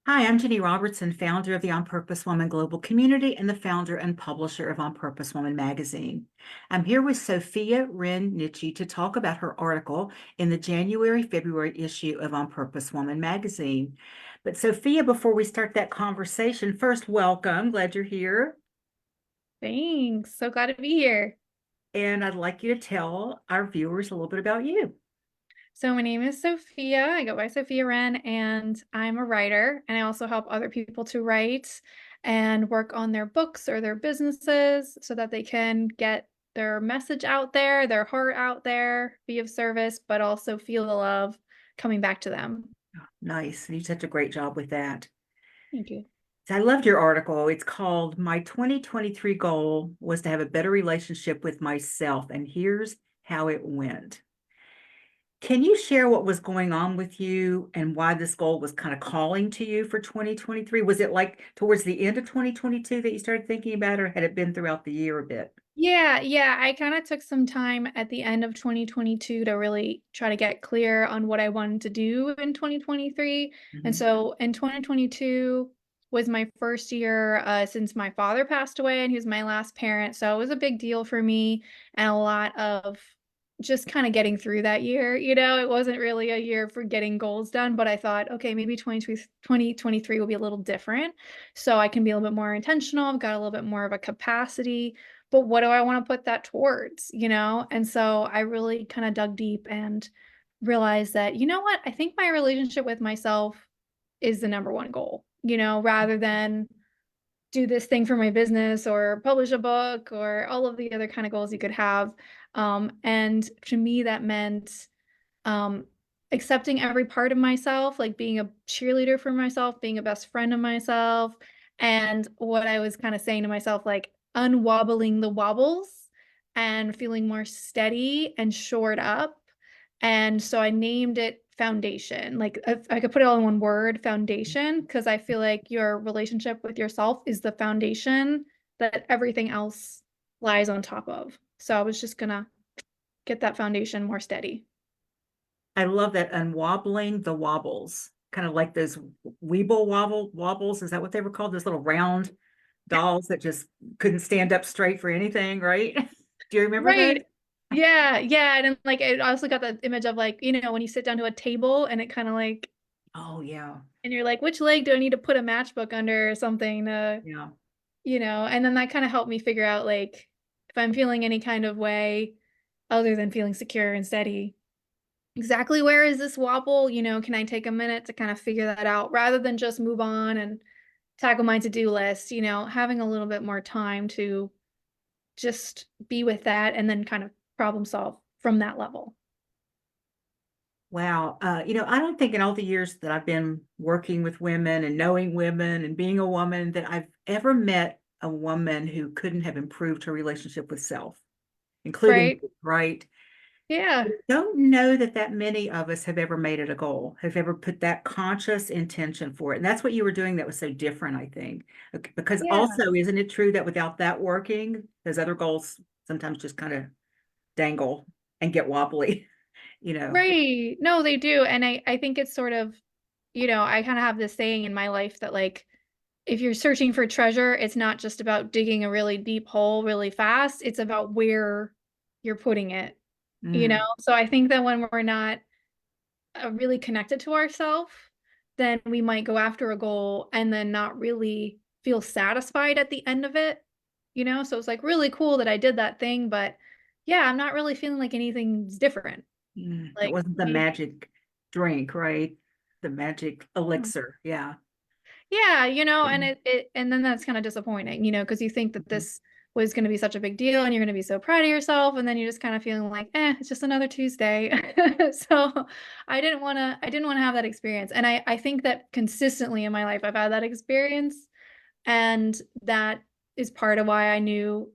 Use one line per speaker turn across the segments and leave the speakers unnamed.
Hi, I'm Ginny Robertson, founder of the On Purpose Woman Global Community and the founder and publisher of On Purpose Woman magazine. I'm here with Sofia Wren Nitchie to talk about her article in the January-February issue of On Purpose Woman magazine. But Sophia, before we start that conversation, first, welcome. Glad you're here.
Thanks. So glad to be here.
And I'd like you to tell our viewers a little bit about you.
So my name is Sophia. I go by Sofia Wren, and I'm a writer. And I also help other people to write and work on their books or their businesses so that they can get their message out there, their heart out there, be of service, but also feel the love coming back to them.
Nice. You did such a great job with that.
Thank you.
So I loved your article. It's called My 2023 Goal Was to Have a Better Relationship with Myself, and Here's How It Went. Can you share what was going on with you and why this goal was kind of calling to you for 2023? Was it like towards the end of 2022 that you started thinking about it, or had it been throughout the year a bit?
Yeah. I kind of took some time at the end of 2022 to really try to get clear on what I wanted to do in 2023. And
Mhm.
so in 2022 was my first year since my father passed away, and he was my last parent. So it was a big deal for me and a lot of just kind of getting through that year. It wasn't really a year for getting goals done, but I thought, okay, maybe 2023 will be a little different. So I can be a little bit more intentional. I've got a little bit more of a capacity, but what do I want to put that towards? And so I really kind of dug deep and realized that, you know what? I think my relationship with myself is the number one goal, rather than do this thing for my business or publish a book or all of the other kind of goals you could have. And to me, that meant um, accepting every part of myself, like being a cheerleader for myself, being a best friend of myself. And what I was kind of saying to myself, like unwobbling the wobbles and feeling more steady and shored up. And so I named it foundation. Like if I could put it all in one word, foundation, because I feel like your relationship with yourself is the foundation that everything else lies on top of. So I was just gonna get that foundation more steady.
I love that unwobbling the wobbles, kind of like those wobbles. Is that what they were called? Those little round dolls that just couldn't stand up straight for anything, right? Do you remember those?
Right. Yeah. And then like I also got the image of like, when you sit down to a table and it kind of like,
Oh, yeah.
and you're like, which leg do I need to put a matchbook under or something to,
Yeah.
and then that kind of helped me figure out like if I'm feeling any kind of way other than feeling secure and steady, exactly where is this wobble? Can I take a minute to kind of figure that out rather than just move on and tackle my to-do list, having a little bit more time to just be with that and then kind of problem solve from that level.
Wow. I don't think in all the years that I've been working with women and knowing women and being a woman that I've ever met a woman who couldn't have improved her relationship with self, including,
Right?
right?
Yeah.
Don't know that many of us have ever made it a goal, have ever put that conscious intention for it. And that's what you were doing that was so different, I think. Because
Yeah.
also, isn't it true that without that working, those other goals sometimes just kind of dangle and get wobbly, you know?
Right. No, they do. And I think it's sort of, I kind of have this saying in my life that like if you're searching for treasure, it's not just about digging a really deep hole really fast. It's about where you're putting it.
Mm.
So I think that when we're not really connected to ourselves, then we might go after a goal and then not really feel satisfied at the end of it. So it's like really cool that I did that thing, but yeah, I'm not really feeling like anything's different.
It
Like
wasn't the
maybe,
magic drink, right? The magic elixir. Yeah.
yeah, and then that's kind of disappointing, because you think that
Mhm.
this was going to be such a big deal and you're going to be so proud of yourself, and then you're just kind of feeling like, it's just another Tuesday. So I didn't want to have that experience. And I think that consistently in my life, I've had that experience. And that is part of why I knew,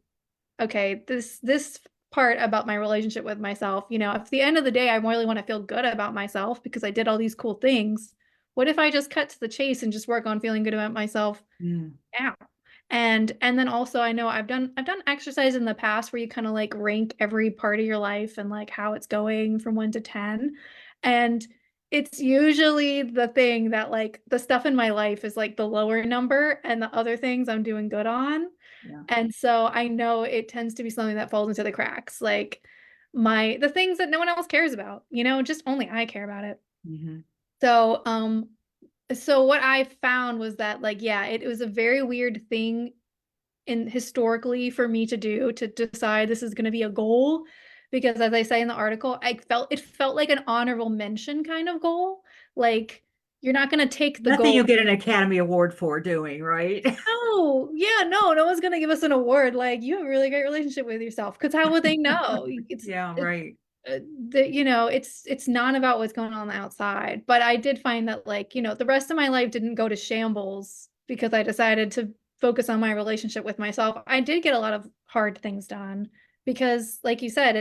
okay, this part about my relationship with myself, if at the end of the day I really want to feel good about myself because I did all these cool things, what if I just cut to the chase and just work on feeling good about myself
Mm.
now? And then also I know I've done exercise in the past where you kind of like rank every part of your life and like how it's going from 1 to 10. And it's usually the thing that like the stuff in my life is like the lower number and the other things I'm doing good on.
Yeah.
And so I know it tends to be something that falls into the cracks, like the things that no one else cares about, just only I care about it.
Hmm.
So, so what I found was that like, yeah, it was a very weird thing in historically for me to do to decide this is going to be a goal because as I say in the article, it felt like an honorable mention kind of goal. Like you're not going to take the
Nothing
goal.
you'll get an Academy Award for doing, right?
No, yeah, no one's gonna give us an award. Like you have a really great relationship with yourself. Because how would they know?
Yeah, right.
It's not about what's going on the outside. But I did find that like, the rest of my life didn't go to shambles because I decided to focus on my relationship with myself. I did get a lot of hard things done because, like you said,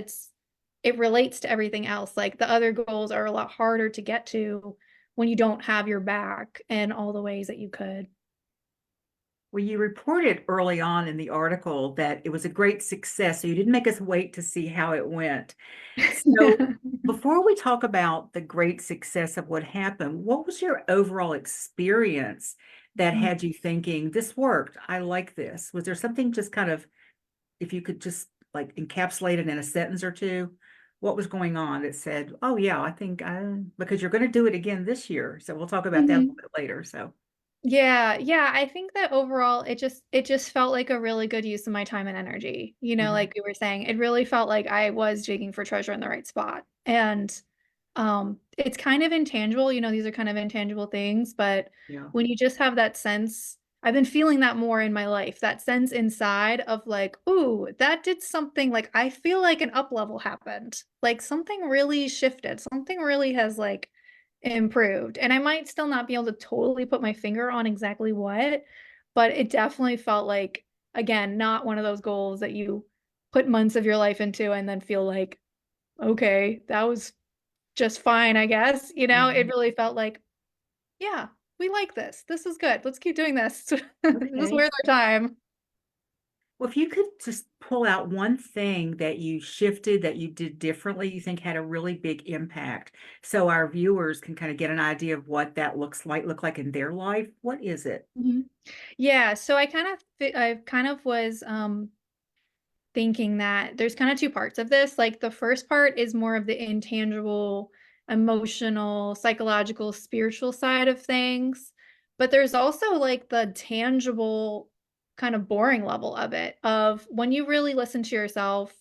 it relates to everything else. Like the other goals are a lot harder to get to when you don't have your back in all the ways that you could.
Well, you reported early on in the article that it was a great success, so you didn't make us wait to see how it went. So, before we talk about the great success of what happened, what was your overall experience that had you thinking, this worked, I like this? Was there something just kind of, if you could just like encapsulate it in a sentence or two, what was going on that said, oh, yeah, I think because you're going to do it again this year. So, we'll talk about that a little
Mhm.
bit later. So,
Yeah, I think that overall it just felt like a really good use of my time and energy.
mhm,
Like we were saying, it really felt like I was digging for treasure in the right spot. And it's kind of intangible, these are kind of intangible things, but
yeah.
when you just have that sense, I've been feeling that more in my life, that sense inside of like, ooh, that did something like I feel like an up level happened. Like something really shifted. Something really has like improved. And I might still not be able to totally put my finger on exactly what, but it definitely felt like, again, not one of those goals that you put months of your life into and then feel like, okay, that was just fine, I guess. It
Mhm.
really felt like, yeah, we like this. This is good. Let's keep doing this. This is
Okay.
worth our time.
Well, if you could just pull out one thing that you shifted, that you did differently, you think had a really big impact, so our viewers can kind of get an idea of what that look like in their life, what is it?
Mhm. Yeah, so I kind of was thinking that there's kind of two parts of this. Like the first part is more of the intangible, emotional, psychological, spiritual side of things. But there's also like the tangible, kind of boring level of it, of when you really listen to yourself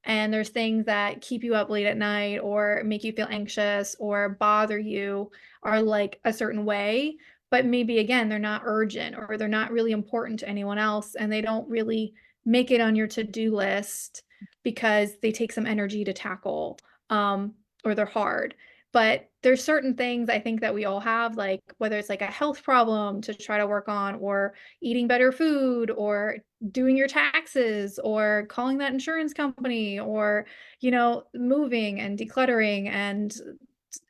and there's things that keep you up late at night or make you feel anxious or bother you are like a certain way. But maybe again, they're not urgent or they're not really important to anyone else and they don't really make it on your to-do list because they take some energy to tackle, or they're hard. But there's certain things I think that we all have, like whether it's like a health problem to try to work on, or eating better food, or doing your taxes, or calling that insurance company, or, moving and decluttering and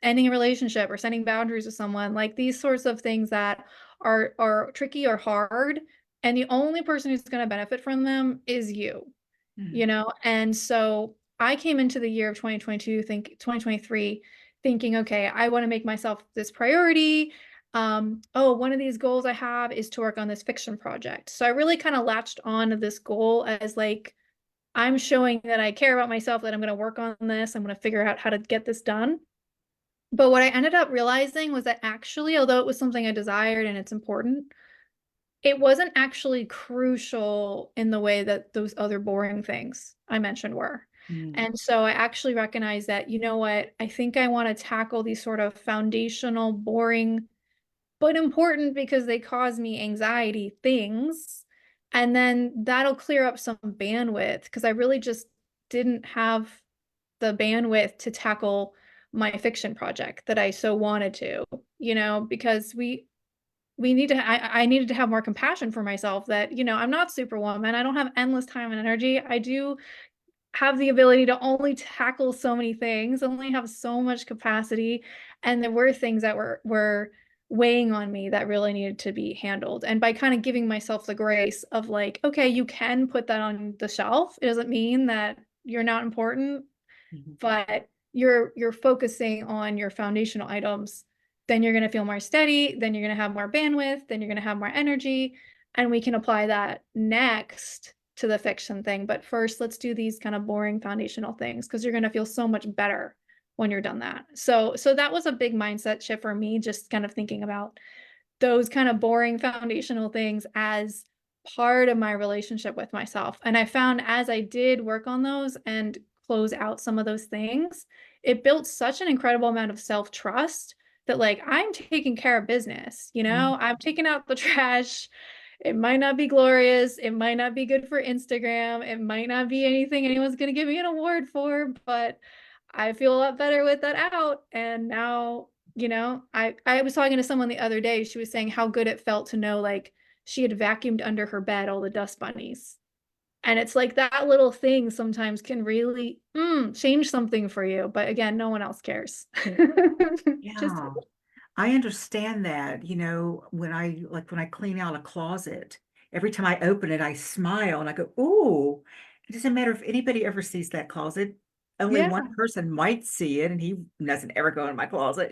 ending a relationship or setting boundaries with someone, like these sorts of things that are tricky or hard, and the only person who's going to benefit from them is
Mhm,
and so I came into the year of 2023 thinking, okay, I want to make myself this priority. One of these goals I have is to work on this fiction project. So I really kind of latched on to this goal as like I'm showing that I care about myself, that I'm going to work on this, I'm going to figure out how to get this done. But what I ended up realizing was that actually, although it was something I desired and it's important, it wasn't actually crucial in the way that those other boring things I mentioned were.
mhm,
And so I actually recognized that, you know what, I think I want to tackle these sort of foundational, boring, but important because they cause me anxiety things. And then that'll clear up some bandwidth because I really just didn't have the bandwidth to tackle my fiction project that I so wanted to, because we need to I needed to have more compassion for myself that, I'm not superwoman. I don't have endless time and energy. I do have the ability to only tackle so many things, only have so much capacity, and there were things that were weighing on me that really needed to be handled. And by kind of giving myself the grace of like, okay, you can put that on the shelf. It doesn't mean that you're not important,
mhm.
but you're focusing on your foundational items, then you're going to feel more steady, then you're going to have more bandwidth, then you're going to have more energy, and we can apply that next to the fiction thing. But first, let's do these kind of boring foundational things because you're going to feel so much better when you're done that. So that was a big mindset shift for me, just kind of thinking about those kind of boring foundational things as part of my relationship with myself. And I found as I did work on those and close out some of those things, it built such an incredible amount of self-trust that like I'm taking care of business,
Mhm.
I'm taking out the trash. It might not be glorious, it might not be good for Instagram, it might not be anything anyone's going to give me an award for, but I feel a lot better with that out. And now, I was talking to someone the other day. She was saying how good it felt to know like she had vacuumed under her bed all the dust bunnies. And it's like that little thing sometimes can really change something for you. But again, no one else cares. Just
Yeah, I understand that. When I clean out a closet, every time I open it, I smile and I go, "Ooh." It doesn't matter if anybody ever sees that closet. Only
yeah,
one person might see it, and he doesn't ever go in my closet.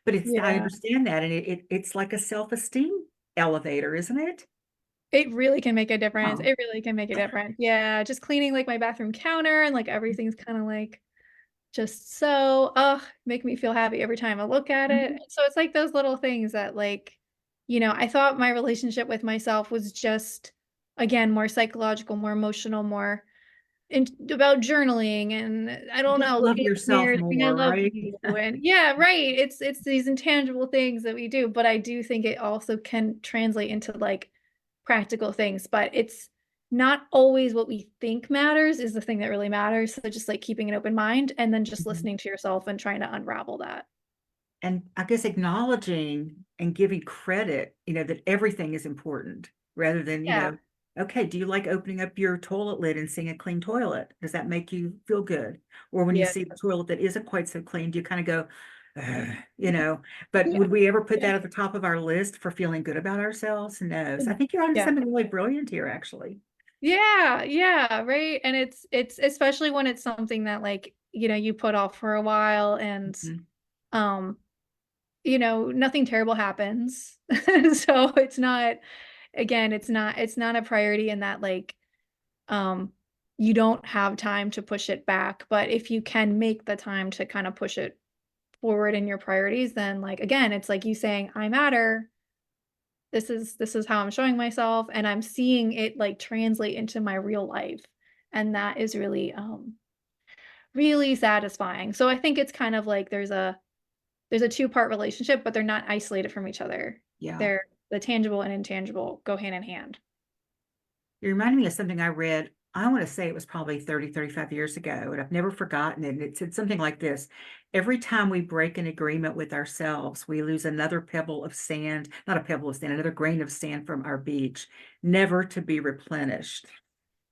But I
yeah.
understand that, and it's like a self-esteem elevator, isn't it?
It really can make a difference.
Oh.
It really can make a difference. Yeah, just cleaning like my bathroom counter and like everything's kind of like just so, make me feel happy every time I look at it.
Mhm.
So it's like those little things that like, I thought my relationship with myself was just, again, more psychological, more emotional, more about journaling and I
You
don't
just
know,
love
looking in the
yourself
mirror saying I
more,
love
right?
you. And yeah, right. It's these intangible things that we do, but I do think it also can translate into like practical things, but it's not always what we think matters is the thing that really matters. So just like keeping an open mind and then just
Mhm.
listening to yourself and trying to unravel that.
And I guess acknowledging and giving credit, that everything is important rather than,
Yeah.
okay, do you like opening up your toilet lid and seeing a clean toilet? Does that make you feel good? Or when you
Yeah.
see the toilet that isn't quite so clean, do you kind of go, "Ugh," but
Yeah.
would we ever put
Yeah.
that at the top of our list for feeling good about ourselves? No. So I think you're onto
Yeah.
something really brilliant here, actually.
Yeah. Yeah. Right. And it's especially when it's something that like, you put off for a while and
Mhm.
um, nothing terrible happens. So it's not, again, it's not a priority in that like um you don't have time to push it back, but if you can make the time to kind of push it forward in your priorities, then like again it's like you saying I matter, this is how I'm showing myself and I'm seeing it like translate into my real life, and that is really really satisfying. So I think it's kind of like there's a two-part relationship, but they're not isolated from each other.
Yeah.
They're the tangible and intangible go hand in hand.
You reminded me of something I read. I want to say it was probably 30, 35 years ago, and I've never forgotten it. And it said something like this: every time we break an agreement with ourselves, we lose another pebble of sand, not a pebble of sand, another grain of sand from our beach, never to be replenished.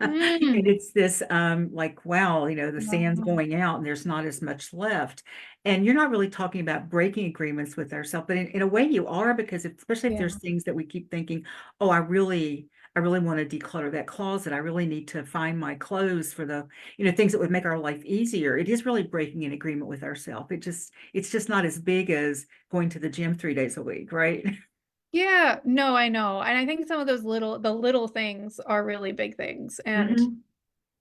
And
Mm.
it's this like, wow, the sand's
Wow.
going out and there's not as much left. And you're not really talking about breaking agreements with ourselves, but in a way you are, because especially if
Yeah.
there's things that we keep thinking, oh, I really want to declutter that closet. I really need to find my clothes for the, things that would make our life easier. It is really breaking an agreement with ourselves. It's just not as big as going to the gym 3 days a week, right?
Yeah, no, I know. And I think some of the little things are really big things. And
Mhm.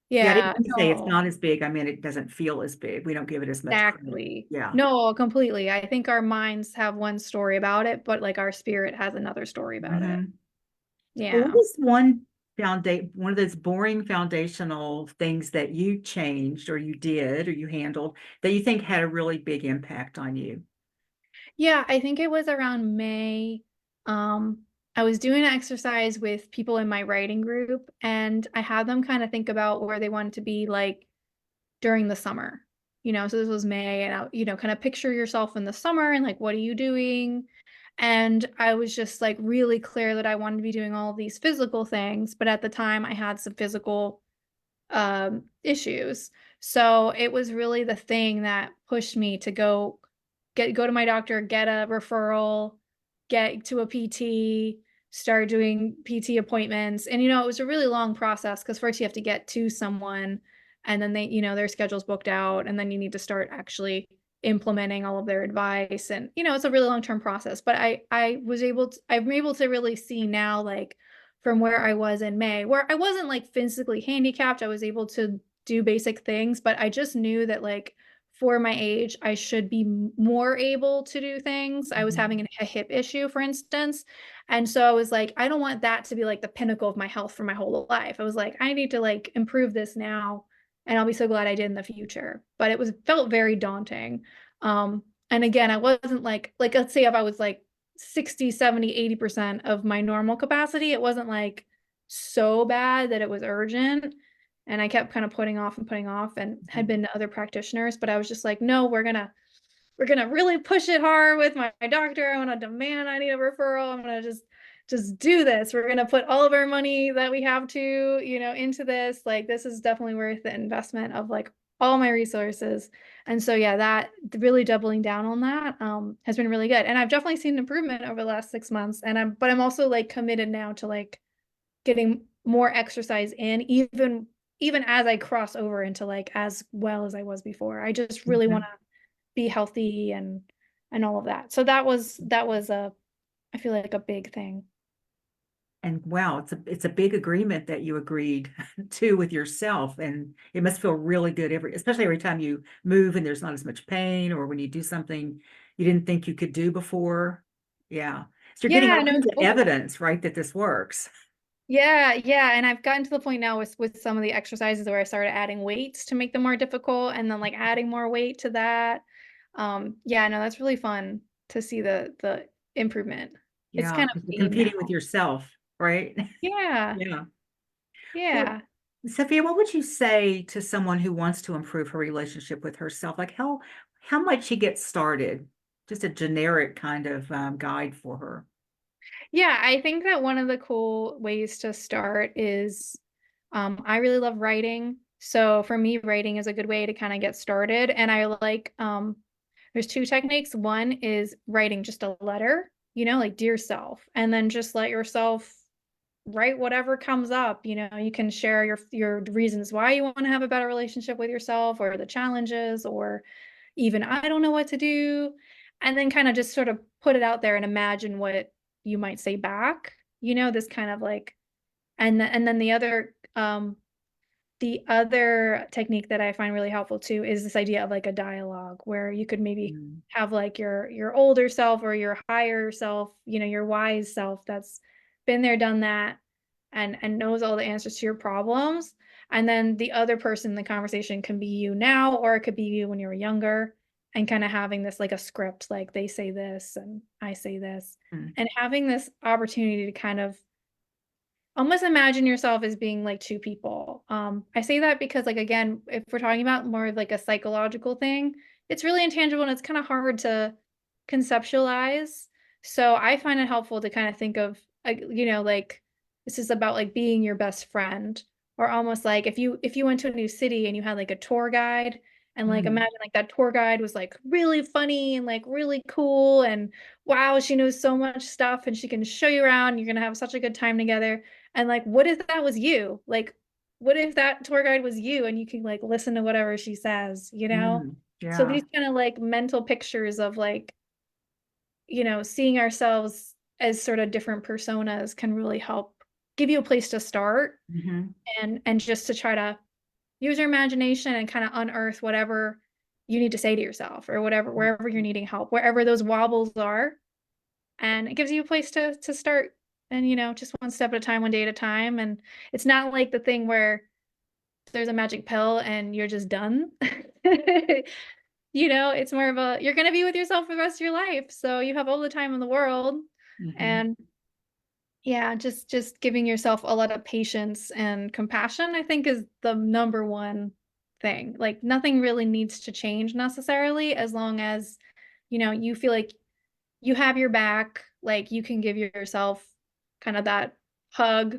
Yeah, I didn't
yeah,
mean to say it's
no,
not as big. I mean, it doesn't feel as big. We don't give it as much credit.
exactly.
Yeah.
No, completely. I think our minds have one story about it, but like our spirit has another story about it.
Mhm. Well, what
Yeah.
was one of those boring foundational things that you changed or you did or you handled that you think had a really big impact on you?
Yeah, I think it was around May. I was doing an exercise with people in my writing group, and I had them kind of think about where they wanted to be like during the summer. So this was May, and kind of picture yourself in the summer and like, what are you doing? And I was just like really clear that I wanted to be doing all of these physical things, but at the time I had some physical issues. So it was really the thing that pushed me to go to my doctor, get a referral, get to a PT, start doing PT appointments. And it was a really long process because first you have to get to someone and then they, their schedule's booked out, and then you need to start actually implementing all of their advice. And, it's a really long-term process, but I'm able to really see now, like from where I was in May, where I wasn't like physically handicapped, I was able to do basic things, but I just knew that like for my age, I should be more able to do things. I was
Mhm.
having a hip issue, for instance. And so I was like, I don't want that to be like the pinnacle of my health for my whole life. I was like, I need to like improve this now, and I'll be so glad I did in the future. But it was felt very daunting. And again, I wasn't like let's say if I was like 60, 70, 80% of my normal capacity, it wasn't like so bad that it was urgent. And I kept kind of putting off and had
Mhm.
been to other practitioners, but I was just like, no, we're gonna really push it hard with my doctor. I'm gonna demand I need a referral. I'm gonna just do this. We're gonna put all of our money that we have to, into this. Like this is definitely worth the investment of like all my resources. And so yeah, that really doubling down on that has been really good. And I've definitely seen improvement over the last 6 months. And I'm also like committed now to like getting more exercise in, even as I cross over into like as well as I was before. I just really want
Mhm.
to be healthy and all of that. So that was a I feel like a big thing.
And wow, it's a big agreement that you agreed to with yourself, and it must feel really good especially every time you move and there's not as much pain, or when you do something you didn't think you could do before. Yeah. So you're getting
Yeah,
all
no,
kinds of
totally.
evidence, right, that this works.
Yeah, yeah, and I've gotten to the point now with some of the exercises where I started adding weights to make them more difficult, and then like adding more weight to that. Yeah, no, that's really fun to see the improvement. It's
Yeah,
kind of
because
a
you're
game
competing with
now.
yourself, right?
Yeah,
Yeah. Well,
yeah.
Sophia, what would you say to someone who wants to improve her relationship with herself? Like how might she get started? Just a generic kind of guide for her.
Yeah, I think that one of the cool ways to start is I really love writing. So for me, writing is a good way to kind of get started. And I like there's two techniques. One is writing just a letter, like dear self, and then just let yourself write whatever comes up. You can share your reasons why you want to have a better relationship with yourself, or the challenges, or even I don't know what to do. And then kind of just sort of put it out there and imagine what you might say back, this kind of like, and then the other technique that I find really helpful too is this idea of like a dialogue where you could maybe
Mm.
have like your older self or your higher self, your wise self that's been there, done that, and knows all the answers to your problems. And then the other person in the conversation can be you now, or it could be you when you were younger, and kind of having this like a script, like they say this and I say this,
Mm.
and having this opportunity to kind of almost imagine yourself as being like two people. I say that because, like, again, if we're talking about more of like a psychological thing, it's really intangible and it's kind of hard to conceptualize. So I find it helpful to kind of think of, like this is about like being your best friend, or almost like if you went to a new city and you had like a tour guide, and like
Mm.
imagine like that tour guide was like really funny and like really cool, and wow, she knows so much stuff and she can show you around. You're gonna have such a good time together. And like, what if that was you? Like, what if that tour guide was you and you can like listen to whatever she says, you know?
Mm.
So
Yeah.
these kind of like mental pictures of like, seeing ourselves as sort of different personas can really help give you a place to start,
Hmm.
and just to try to use your imagination and kind of unearth whatever you need to say to yourself, or whatever, wherever you're needing help, wherever those wobbles are. And it gives you a place to start, and just one step at a time, one day at a time. And it's not like the thing where there's a magic pill and you're just done. It's more of a, you're going to be with yourself for the rest of your life, so you have all the time in the world.
Hmm.
And yeah, just giving yourself a lot of patience and compassion, I think, is the number one thing. Like nothing really needs to change necessarily, as long as you feel like you have your back, like you can give yourself kind of that hug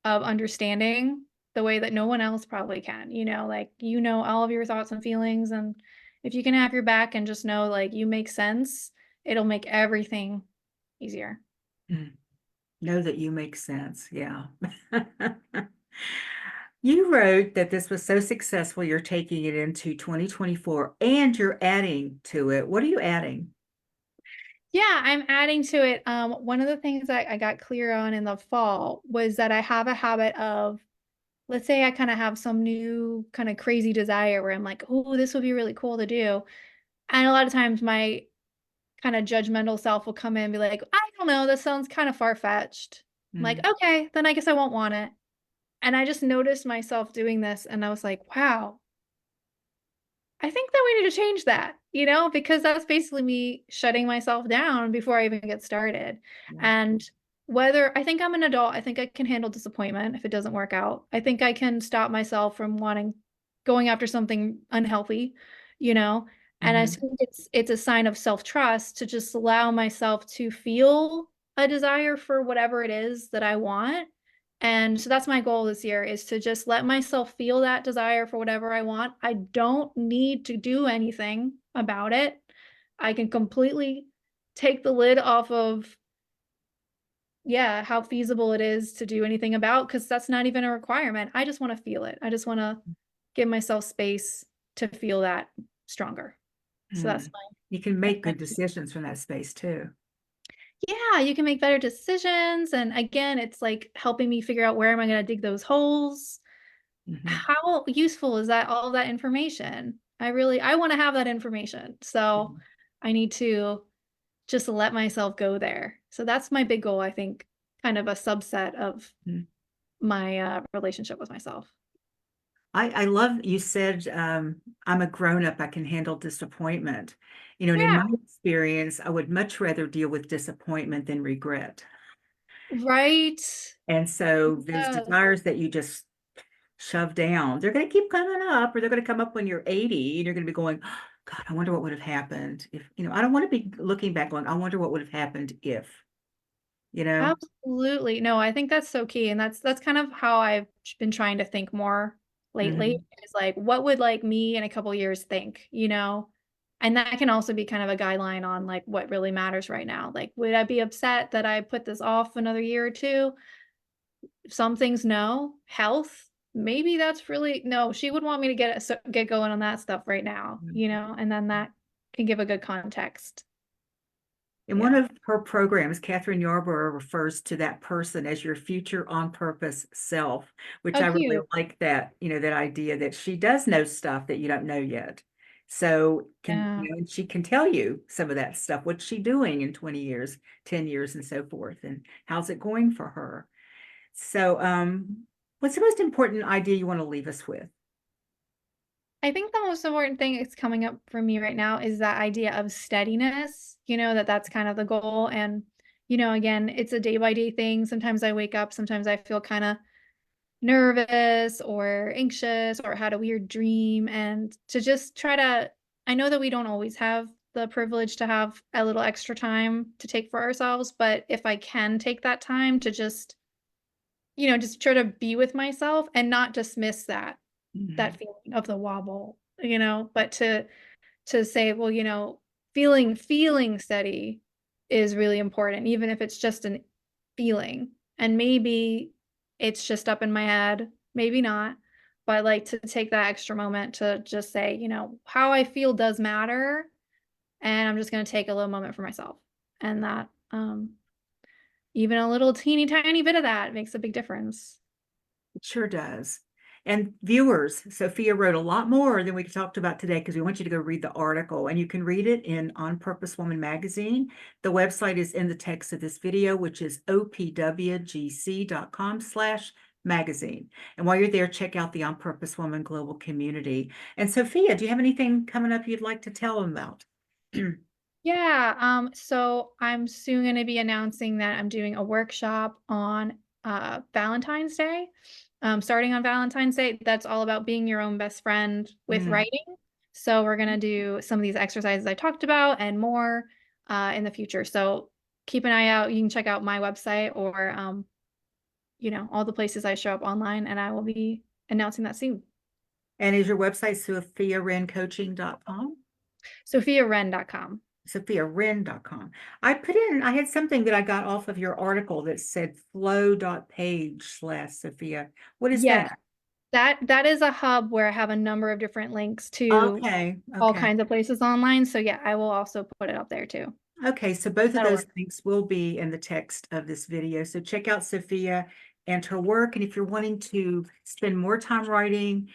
of understanding the way that no one else probably can, like all of your thoughts and feelings. And if you can have your back and just know like you make sense, it'll make everything easier.
Know that you make sense. Yeah. You wrote that this was so successful, you're taking it into 2024 and you're adding to it. What are you adding?
Yeah, I'm adding to it. One of the things that I got clear on in the fall was that I have a habit of, let's say I kind of have some new kind of crazy desire where I'm like, oh, this would be really cool to do. And a lot of times my kind of judgmental self will come in and be like, I don't know, this sounds kind of far-fetched. I'm like,
Mm,
okay, then I guess I won't want it. And I just noticed myself doing this and I was like, wow, I think that we need to change that, because that's basically me shutting myself down before I even get started.
yeah.
And whether I think I'm an adult, I think I can handle disappointment if it doesn't work out. I think I can stop myself from going after something unhealthy, you know. And I
Mhm,
think it's a sign of self-trust to just allow myself to feel a desire for whatever it is that I want. And so that's my goal this year is to just let myself feel that desire for whatever I want. I don't need to do anything about it. I can completely take the lid off of, yeah, how feasible it is to do anything about because that's not even a requirement. I just want to feel it. I just want to give myself space to feel that stronger. So that's
mm. You can make
my
good decisions from that space too.
yeah, you can make better decisions. And again, it's like helping me figure out where am I going to dig those holes.
Mhm,
How useful is that all of that information? I wanna have that information, so
mhm,
I need to just let myself go there. So that's my big goal, I think, kind of a subset of
mhm.
my, relationship with myself.
I love you said, I'm a grown up, I can handle disappointment. And in
Yeah,
my experience, I would much rather deal with disappointment than regret.
right?
And so those
Yes.
desires that you just shove down, they're going to keep coming up, or they're going to come up when you're 80 and you're going to be going, God, I wonder what would have happened if, I don't want to be looking back going, I wonder what would have happened if, you know?
Absolutely. No, I think that's so key, and that's kind of how I've been trying to think more lately,
Mhm,
is like, what would, like, me in a couple years think, you know? And that can also be kind of a guideline on, like, what really matters right now. Like, would I be upset that I put this off another year or 2? Some things, no. Health, maybe that's really no, she would want me to get going on that stuff right now,
mhm.
and then that can give a good context.
In one
Yeah.
of her programs, Catherine Yarborough refers to that person as your future on purpose self, which
Oh,
I really
cute.
like that, that idea that she does know stuff that you don't know yet. So
Yeah.
and she can tell you some of that stuff. What's she doing in 20 years, 10 years, and so forth, and how's it going for her? So, what's the most important idea you want to leave us with?
I think the most important thing that's coming up for me right now is that idea of steadiness, that's kind of the goal. And, again, it's a day by day thing. Sometimes I wake up, sometimes I feel kind of nervous or anxious or had a weird dream. And to just try to, I know that we don't always have the privilege to have a little extra time to take for ourselves, but if I can take that time to just try to be with myself and not dismiss that
Mhm,
feeling of the wobble, but to say, well, feeling steady is really important, even if it's just an feeling. And maybe it's just up in my head, maybe not. But like to take that extra moment to just say, how I feel does matter. And I'm just going to take a little moment for myself. And that, even a little teeny tiny bit of that makes a big difference.
it sure does. And viewers, Sophia wrote a lot more than we talked about today because we want you to go read the article, and you can read it in On Purpose Woman magazine. The website is in the text of this video, which is opwgc.com/magazine. And while you're there, check out the On Purpose Woman global community. And Sophia, do you have anything coming up you'd like to tell them about?
Yeah, so I'm soon going to be announcing that I'm doing a workshop on Valentine's Day. Starting on Valentine's Day, that's all about being your own best friend with
Mm.
writing. So we're going to do some of these exercises I talked about and more in the future. So keep an eye out. You can check out my website or all the places I show up online, and I will be announcing that soon.
And is your website sophiawrencoaching.com?
SophiaWren.com.
SophiaWren.com. I had something that I got off of your article that said flow.page/Sophia. What is
Yes.
that?
That is a hub where I have a number of different links to
Okay,
all
okay.
kinds of places online. So yeah, I will also put it up there too.
Okay, so both of
That'll
those
work.
links will be in the text of this video. So check out Sophia and her work. And if you're wanting to spend more time writing,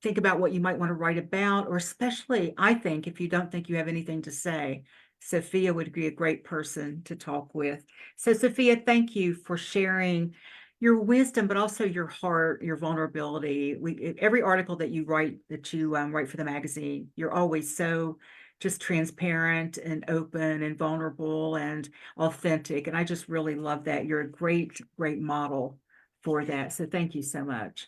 think about what you might want to write about, or especially, I think, if you don't think you have anything to say, Sophia would be a great person to talk with. So, Sophia, thank you for sharing your wisdom, but also your heart, your vulnerability. Every article that you write for the magazine, you're always so just transparent and open and vulnerable and authentic. And I just really love that. You're a great, great model for that. So thank you so much.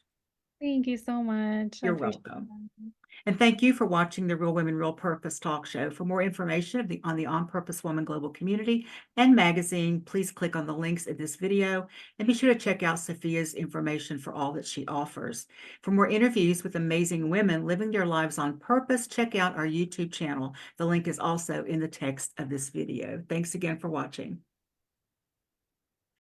Thank you so much. I
You're
appreciate
welcome.
that.
And thank you for watching the Real Women, Real Purpose talk show. For more information on the On Purpose Woman Global Community and magazine, please click on the links in this video and be sure to check out Sophia's information for all that she offers. For more interviews with amazing women living their lives on purpose, check out our YouTube channel. The link is also in the text of this video. Thanks again for watching.